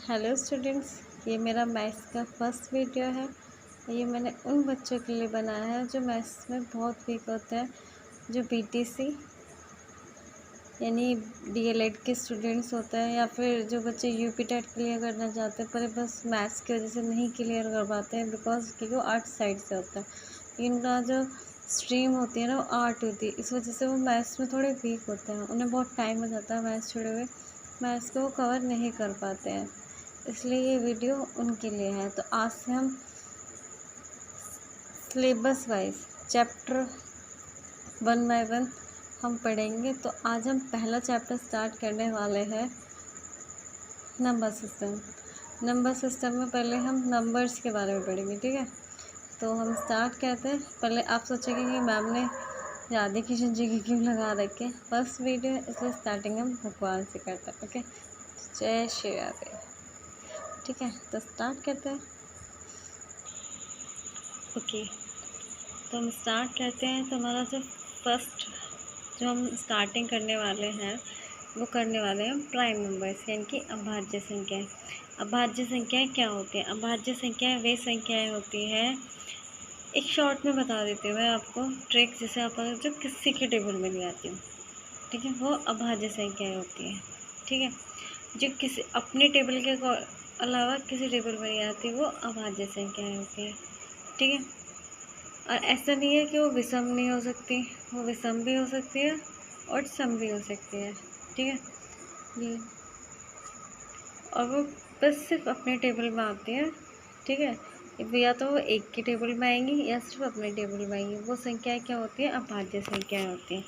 Hello students, ये मेरा maths का फर्स्ट वीडियो है। ये मैंने उन बच्चों के लिए बनाया है जो मैथ्स में बहुत वीक होते हैं, जो बीटीसी यानी डीएलएड के स्टूडेंट्स होते हैं, या फिर जो बच्चे यूपी टेट क्लियर करना चाहते हैं पर बस मैथ्स की वजह से नहीं क्लियर कर पाते हैं, बिकॉज क्योंकि वो आर्ट साइड से होता है। इनका जो स्ट्रीम होती है ना, वो आर्ट होती है, इस वजह से वो मैथ्स में थोड़े वीक होते हैं। उन्हें बहुत टाइम हो जाता है मैथ्स छोड़े हुए, मैथ्स को वो कवर नहीं कर पाते हैं, इसलिए ये वीडियो उनके लिए है। तो आज से हम सिलेबस वाइज चैप्टर 1 बाय 1 हम पढ़ेंगे। तो आज हम पहला चैप्टर स्टार्ट करने वाले हैं, नंबर सिस्टम। नंबर सिस्टम में पहले हम नंबर्स के बारे में पढ़ेंगे, ठीक है। तो हम स्टार्ट करते हैं। पहले आप सोचेंगे कि मैम ने राधे कृष्ण जी की क्यों लगा रखे, फर्स्ट वीडियो इसलिए स्टार्टिंग हम भगवान से करते हैं। ओके, जय श्री राधे। ठीक है, तो स्टार्ट करते हैं। ओके, तो हम स्टार्ट करते हैं। तो हमारा जो हम स्टार्टिंग करने वाले हैं वो करने वाले हैं प्राइम नंबर्स, यानी कि अभाज्य संख्याएं। अभाज्य संख्याएं क्या होती हैं? अभाज्य संख्याएं वे संख्याएं होती हैं, एक शॉर्ट में बता देती हूँ मैं आपको ट्रिक, जैसे आप जो किसी के टेबल में नहीं आती हूँ, ठीक है, वो अभाज्य संख्याएं होती हैं। ठीक है, जो किसी अपने टेबल के अलावा किसी टेबल में नहीं आती, वो अभाज्य संख्याएं होती हैं। ठीक है, और ऐसा नहीं है कि वो विषम नहीं हो सकती, वो विषम भी हो सकती है और सम भी हो सकती है। ठीक है, ये और वो बस सिर्फ अपने टेबल में आती है। ठीक है, या तो वो एक की टेबल में आएंगी या सिर्फ अपने टेबल में आएंगी। वो संख्याएं क्या होती है? अभाज्य संख्याएं होती हैं।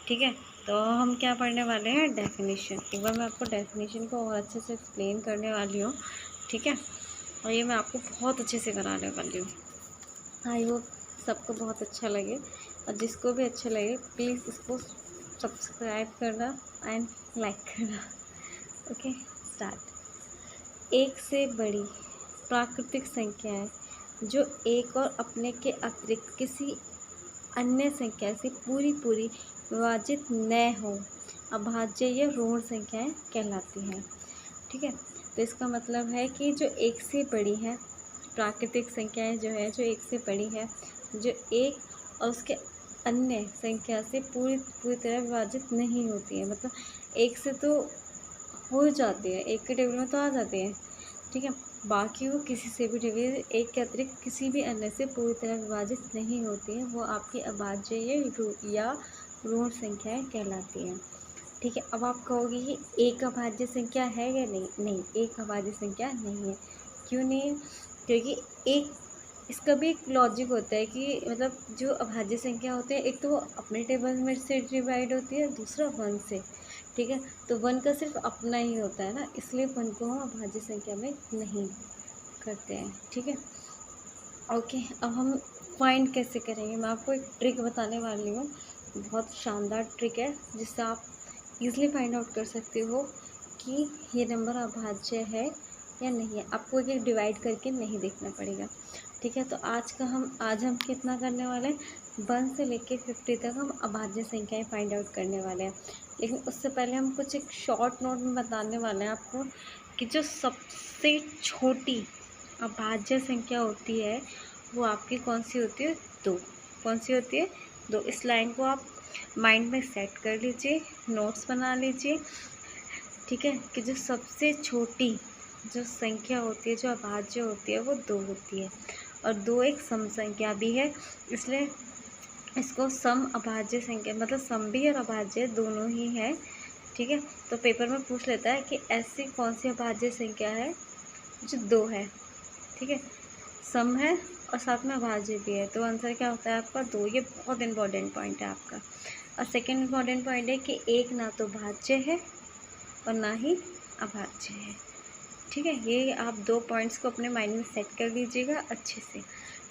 ठीक है, तो हम क्या पढ़ने वाले हैं? डेफिनेशन। एक बार मैं आपको डेफिनेशन को और अच्छे से एक्सप्लेन करने वाली हूँ। ठीक है, और ये मैं आपको बहुत अच्छे से कराने वाली हूँ। आई होप सबको बहुत अच्छा लगे, और जिसको भी अच्छा लगे प्लीज़ इसको सब्सक्राइब करना एंड लाइक करना। Okay, start. एक से बड़ी प्राकृतिक संख्याएं जो एक और अपने के अतिरिक्त किसी अन्य संख्या से पूरी विभाजित न हो, अभाज्य या ऋण संख्याएं कहलाती हैं। ठीक है, तो इसका मतलब है कि जो एक से बड़ी है, प्राकृतिक संख्याएं जो है, जो एक से बड़ी है, जो एक और उसके अन्य संख्या से पूरी तरह विभाजित नहीं होती है। मतलब एक से तो हो जाती है, एक के टेबल में तो आ जाती है, ठीक है, बाकी वो किसी से भी टेबल एक के अतिरिक्त किसी भी अन्य से पूरी तरह विभाजित नहीं होती है, वो आपकी अभाज्य या ऋण संख्याएं कहलाती हैं। ठीक है, अब आप कहोगे कि एक अभाज्य संख्या है या नहीं? नहीं, एक अभाज्य संख्या नहीं है। क्यों नहीं है? क्योंकि एक, इसका भी एक लॉजिक होता है कि मतलब जो अभाज्य संख्या होते हैं, एक तो वो अपने टेबल में से डिवाइड होती है, दूसरा वन से। ठीक है, तो वन का सिर्फ अपना ही होता है ना, इसलिए वन को हम अभाज्य संख्या में नहीं करते हैं। ठीक है, ओके, अब हम फाइंड कैसे करेंगे? मैं आपको एक ट्रिक बताने वाली हूँ, बहुत शानदार ट्रिक है, जिससे आप इजीली फाइंड आउट कर सकते हो कि ये नंबर अभाज्य है या नहीं है। आपको एक डिवाइड करके नहीं देखना पड़ेगा। ठीक है, तो आज हम कितना करने वाले हैं? 1 से लेके 50 तक हम अभाज्य संख्याएं फाइंड आउट करने वाले हैं। लेकिन उससे पहले हम कुछ एक शॉर्ट नोट में बताने वाले हैं आपको कि जो सबसे छोटी अभाज्य संख्या होती है वो आपकी कौन सी होती है? 2। कौन सी होती है? 2। इस लाइन को आप माइंड में सेट कर लीजिए, नोट्स बना लीजिए। ठीक है, कि जो सबसे छोटी जो संख्या होती है, जो अभाज्य होती है, वो 2 होती है, और 2 एक सम संख्या भी है, इसलिए इसको सम अभाज्य संख्या, मतलब सम भी और अभाज्य दोनों ही है। ठीक है, तो पेपर में पूछ लेता है कि ऐसी कौन सी अभाज्य संख्या है जो 2 है। ठीक है, सम है और साथ में अभाज्य भी है, तो आंसर क्या होता है आपका? 2। ये बहुत इंपॉर्टेंट पॉइंट है आपका। और सेकेंड इंपॉर्टेंट पॉइंट है कि एक ना तो भाज्य है और ना ही अभाज्य है। ठीक है, ये आप 2 पॉइंट्स को अपने माइंड में सेट कर लीजिएगा अच्छे से।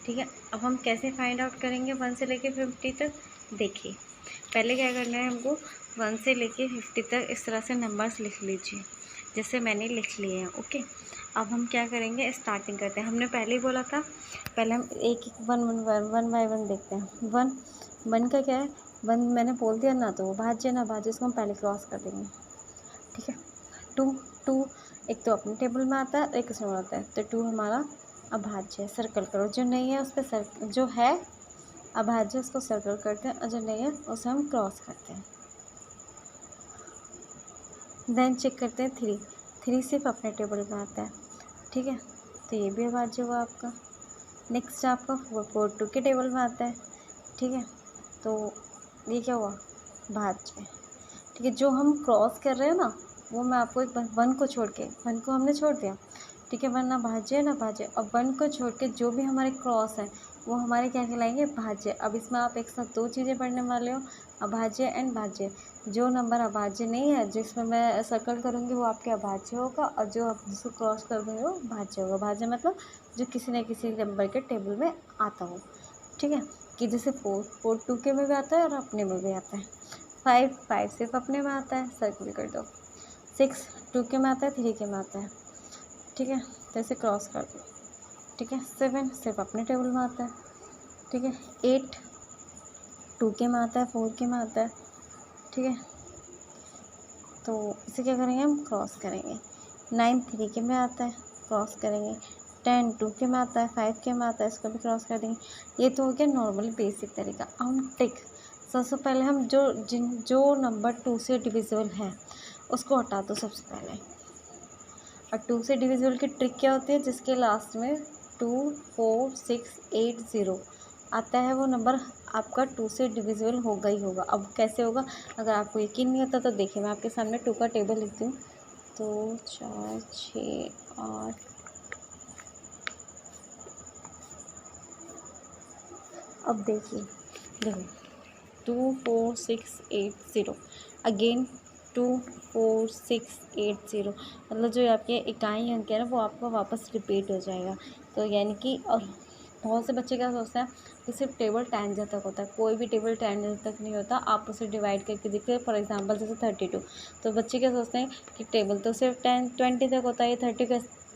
ठीक है, अब हम कैसे फाइंड आउट करेंगे 1 से लेके 50 तक? देखिए, पहले क्या करना है हमको, 1 से लेके 50 तक इस तरह से नंबर्स लिख लीजिए, जैसे मैंने लिख लिए हैं। ओके, अब हम क्या करेंगे? स्टार्टिंग करते हैं। हमने पहले ही बोला था, पहले हम एक वन बाय वन देखते हैं। वन का क्या है? वन मैंने बोल दिया ना, तो भाज्य ना भाज्य, इसको हम पहले क्रॉस कर देंगे। ठीक है, टू एक तो अपने टेबल में आता है, एक इसमें आता है, तो 2 हमारा अभाज्य है। सर्कल करो, जो नहीं है उस पर जो है अभाज्य उसको सर्कल करते हैं और जो नहीं है उसे हम क्रॉस करते हैं। देन चेक करते हैं 3 सिर्फ अपने टेबल में आता है, ठीक है, तो ये भी अभाज्य हुआ आपका। नेक्स्ट आपका 4 2 के टेबल में आता है, ठीक है, तो ये क्या हुआ, भाज्य। ठीक है, जो हम क्रॉस कर रहे हैं ना वो मैं आपको एक 1 को छोड़ के, 1 को हमने छोड़ दिया, ठीक है, 1 ना भाज्य ना भाज्य, और 1 को छोड़ के जो भी हमारे क्रॉस हैं वो हमारे क्या कहलाएंगे, भाज्य। अब इसमें आप एक साथ 2 चीज़ें पढ़ने वाले हो, अभाज्य एंड भाज्य। जो नंबर अभाज्य नहीं है जिसमें मैं सर्कल करूँगी वो आपके अभाज्य होगा, और जो आप जिसको क्रॉस कर दूँगी वो भाज्य होगा। भाज्य मतलब जो किसी न किसी नंबर के टेबल में आता हो, ठीक है, कि जैसे 4 2 के में भी आता है और अपने में भी आता है। 5 सिर्फ अपने में आता है, सर्कल कर दो। 6 2 के में आता है, 3 के में आता है, ठीक है, तो इसे क्रॉस कर दो, ठीक है। 7 सिर्फ अपने टेबल में आता है, ठीक है। 8 2 के में आता है, 4 के में आता है, ठीक है, तो इसे क्या करेंगे, हम क्रॉस करेंगे। 9 3 के में आता है, क्रॉस करेंगे। 10 2 के में आता है, 5 के में आता है, इसको भी क्रॉस कर देंगे। ये तो हो गया नॉर्मल बेसिक तरीका। अब हम ट्रिक, सबसे पहले हम जो नंबर 2 से डिविजिबल है उसको हटा दो सबसे पहले। और 2 से डिविजिबल की ट्रिक क्या होती है, जिसके लास्ट में 2 4 6 8 0 आता है वो नंबर आपका 2 से डिविजिबल होगा ही होगा। अब कैसे होगा, अगर आपको यकीन नहीं होता तो देखिए मैं आपके सामने 2 का टेबल लिखती हूँ। 2 4 6 8, अब देखिए, देखो 2 4 6 8 0, अगेन 2 4 6 8 0, मतलब जो आपके इकाई अंक है ना वो आपको वापस रिपीट हो जाएगा। तो यानी कि, और बहुत से बच्चे क्या सोचते हैं कि सिर्फ टेबल 10 तक होता है, कोई भी टेबल 10 तक नहीं होता। आप उसे डिवाइड करके देखिए, फॉर एग्जांपल जैसे 32, तो बच्चे क्या सोचते हैं कि टेबल तो सिर्फ 20 तक होता है, ये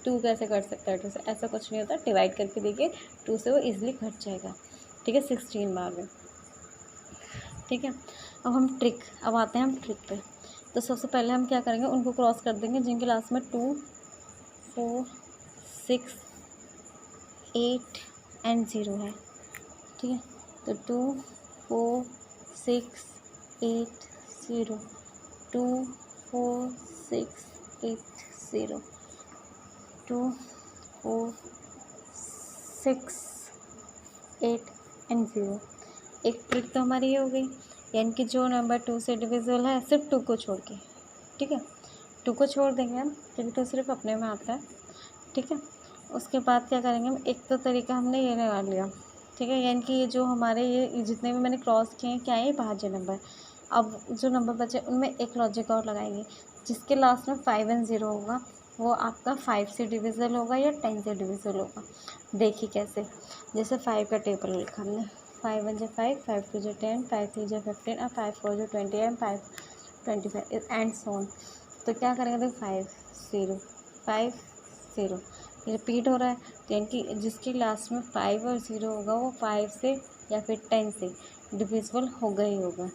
2 कैसे कर सकता है 2 से, ऐसा कुछ नहीं होता। डिवाइड करके देखिए 2 से वो ईजिली घट जाएगा, ठीक है, 16 बार में, ठीक है। अब आते हैं हम ट्रिक पे। तो सबसे पहले हम क्या करेंगे, उनको क्रॉस कर देंगे जिनके लास्ट में 2 4 6 8 एंड 0 है, ठीक है। तो 2 4 6 8 0, 2 4 6 8 0, 2 4 6 8 एंड 0। एक ट्रिक तो हमारी ये हो गई, यानी कि जो नंबर 2 से डिविजिबल है सिर्फ 2 को छोड़ के, ठीक है, 2 को छोड़ देंगे हम क्योंकि 2 सिर्फ अपने में आता है, ठीक है। उसके बाद क्या करेंगे हम, एक तो तरीका हमने ये लगा लिया, ठीक है, यानी कि ये जो हमारे ये जितने भी मैंने क्रॉस किए हैं क्या है, ये भाज्य नंबर। अब जो नंबर बचे उनमें एक लॉजिक और लगाएंगे, जिसके लास्ट में 5 एंड 0 होगा वो आपका 5 से डिविजिबल होगा या 10 से डिविजिबल होगा। देखिए कैसे, जैसे 5 का टेबल लिखा हमने, 5 1 5, 5 2 10, 5 3 15 और 5 4 20 एंड 5 25 एंड सो ऑन। तो क्या करेंगे, देखो 5 0 5 0, ये रिपीट हो रहा है, तो यानी कि जिसकी लास्ट में 5 और 0 होगा वो 5 से या फिर 10 से डिविजिबल होगा ही होगा।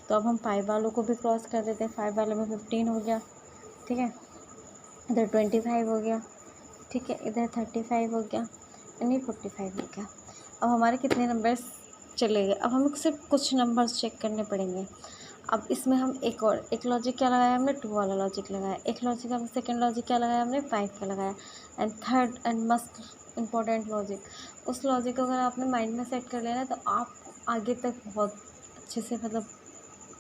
तो अब हम 5 वालों को भी क्रॉस कर देते हैं। 5 वाले में 15 हो गया, ठीक है, इधर 25 हो गया, ठीक है, इधर 35 हो गया, यानी 45 हो गया। अब हमारे कितने नंबर्स चले गए, अब हमें सिर्फ कुछ नंबर्स चेक करने पड़ेंगे। अब इसमें हम एक लॉजिक क्या लगाया हमने, 2 वाला लॉजिक लगाया। एक लॉजिक, हम सेकंड लॉजिक क्या लगाया हमने, 5 का लगाया। And third and must important logic, उस लॉजिक को अगर आपने माइंड में सेट कर लेना तो आप आगे तक बहुत अच्छे से, मतलब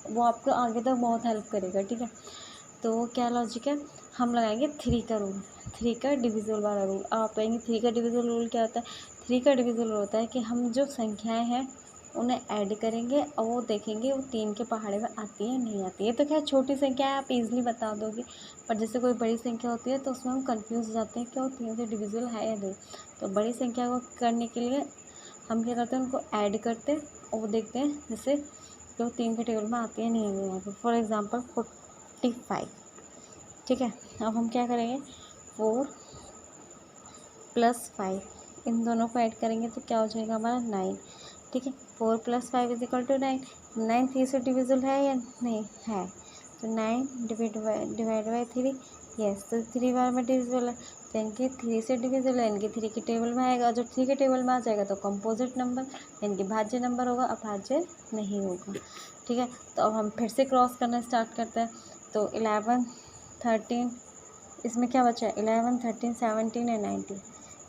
वो आपको आगे तक बहुत हेल्प करेगा, ठीक है। तो वो क्या लॉजिक है, हम लगाएंगे 3 का रूल, 3 का डिविजिबल वाला रूल। आप कहेंगे 3 का डिविजिबल रूल क्या होता है, 3 का डिविजिबल होता है कि हम जो संख्याएं हैं उन्हें ऐड करेंगे और वो देखेंगे वो 3 के पहाड़े में आती है नहीं आती है। तो क्या छोटी संख्या है, आप इजीली बता दोगे, पर जैसे कोई बड़ी संख्या होती है तो उसमें हम कंफ्यूज हो जाते हैं कि वो 3 से डिविजिबल है या नहीं। तो बड़ी संख्या को करने के लिए हम क्या करते हैं, उनको ऐड करते हैं और वो देखते हैं जैसे जो 3 के टेबल में आती है नहीं है यहाँ पर। फॉर एग्ज़ाम्पल 45, ठीक है। अब हम क्या करेंगे, 4 + 5, इन दोनों को ऐड करेंगे तो क्या हो जाएगा हमारा 9, ठीक है। 4 + 5 = 9। 9 3 से डिविजिबल है या नहीं है, तो 9 डिवाइड बाई 3 यस, तो 3 बार में डिविजिबल है, तो इनकी 3 से डिविजिबल है, इनकी 3 के टेबल में आएगा। जब 3 के टेबल में आ जाएगा तो कंपोजिट नंबर, इनकी भाज्य नंबर होगा, अभाज्य नहीं होगा। ठीक है, तो अब हम फिर से क्रॉस करना स्टार्ट करते हैं। तो 11, 13, इसमें क्या बचा है, 11, 13, 17 एंड 19।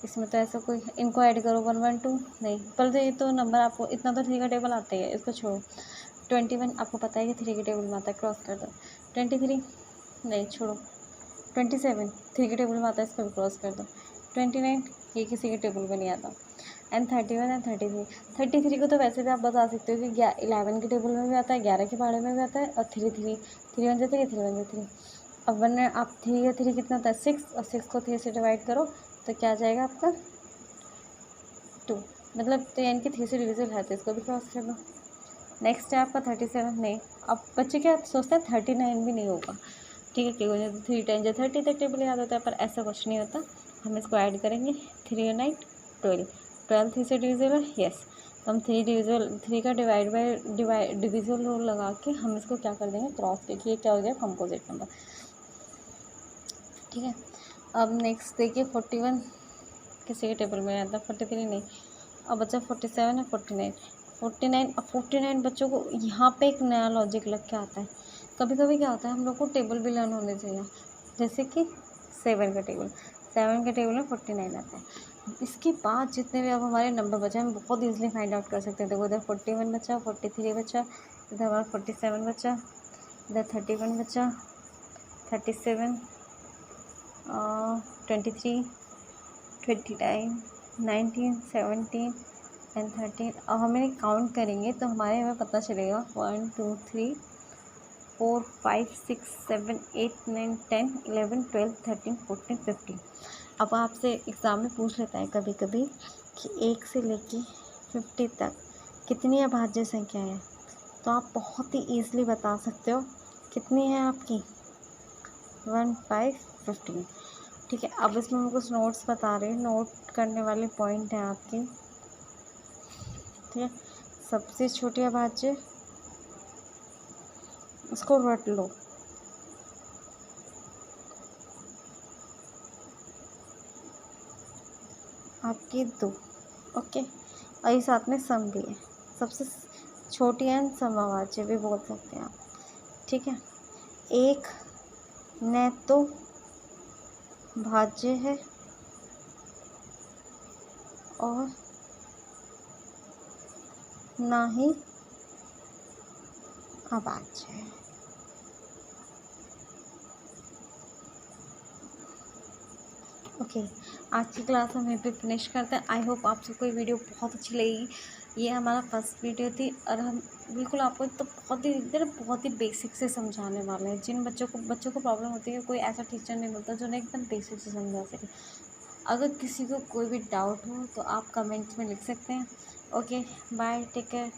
इसमें तो ऐसा कोई, इनको ऐड करो 1, 1, 2 नहीं, पर ये तो नंबर आपको इतना तो 3 का टेबल आता ही है, इसको छोड़ो। 21 आपको पता है कि 3 के टेबल में आता है, क्रॉस कर दो। 23 नहीं, छोड़ो। 27 3 के टेबल में आता है, इसको भी क्रॉस कर दो। 29 ये किसी के टेबल में नहीं आता। And 31 and 33। 33 को तो वैसे भी आप बता सकते हो कि 11 के टेबल में भी आता है, 11 के पहाड़े में भी आता है, और 3 3 3 1 3 3 1 3। अब वन आप 3 या 3 कितना होता है 6, और 6 को 3 से डिवाइड करो तो क्या आ जाएगा आपका 2, मतलब तो यानी कि 3 से डिविजिबल है, तो इसको भी क्रॉस कर दो। नेक्स्ट है आपका 37, नहीं, अब बच्चे क्या सोचते हैं 39 भी नहीं होगा। ठीक है, क्योंकि मुझे 3 10 या 30 तक टेबल याद होता है, पर ऐसा कुछ नहीं होता। हम इसको ऐड करेंगे, 3 और 9 12, 12 3 से डिविजिबल है, यस। तो हम 3 का डिविजिबल रूल लगा के हम इसको क्या कर देंगे क्रॉस, क्योंकि ये क्या हो गया कंपोजिट नंबर। ठीक है, अब नेक्स्ट देखिए 41 किसी के टेबल में आता है, 43 नहीं। अब बच्चा 47 है, 49, 49। अब 49 बच्चों को यहाँ पे एक नया लॉजिक लग के आता है। कभी कभी क्या होता है, हम लोग को टेबल भी लर्न होने चाहिए, जैसे कि 7 का टेबल, 7 के टेबल में 49 आता है। इसके बाद जितने भी अब हमारे नंबर बचे हम बहुत ईजिली फाइंड आउट कर सकते हैं। देखो इधर 41 बचा, 43 बचा, इधर हमारा 47 बचा, इधर 31 बचा, 37, 23, 29, 19, 17 एंड 13। अब हमें काउंट करेंगे तो हमें पता चलेगा 1 2 3 4 5 6 7 8 9 10 11 12 13 14 15। अब आपसे एग्ज़ाम में पूछ लेता है कभी कभी कि 1 से लेके 50 तक कितनी अभाज्य संख्या है, तो आप बहुत ही ईजिली बता सकते हो कितनी है आपकी 1 5 15। ठीक है, अब इसमें मैं कुछ नोट्स बता रही हूँ, नोट करने वाले पॉइंट हैं आपके। ठीक है, सबसे छोटी अभाज्य इसको रट लो, आपकी 2। ओके, और ये साथ में सम भी है, सबसे छोटी एंड सम अभाज्य भी बोल सकते हैं आप। ठीक है, एक न तो भाज्य है और ना ही अभाज्य है। ओके, आज की क्लास हम यहीं पे फिनिश करते हैं। आई होप आप सबको ये वीडियो बहुत अच्छी लगेगी। ये हमारा फर्स्ट वीडियो थी और हम बिल्कुल आपको तो बहुत ही बेसिक से समझाने वाले हैं। जिन बच्चों को प्रॉब्लम होती है, कोई ऐसा टीचर नहीं मिलता जो उन्हें एकदम बेसिक से समझा सके। अगर किसी को कोई भी डाउट हो तो आप कमेंट्स में लिख सकते हैं। Okay, bye, take care.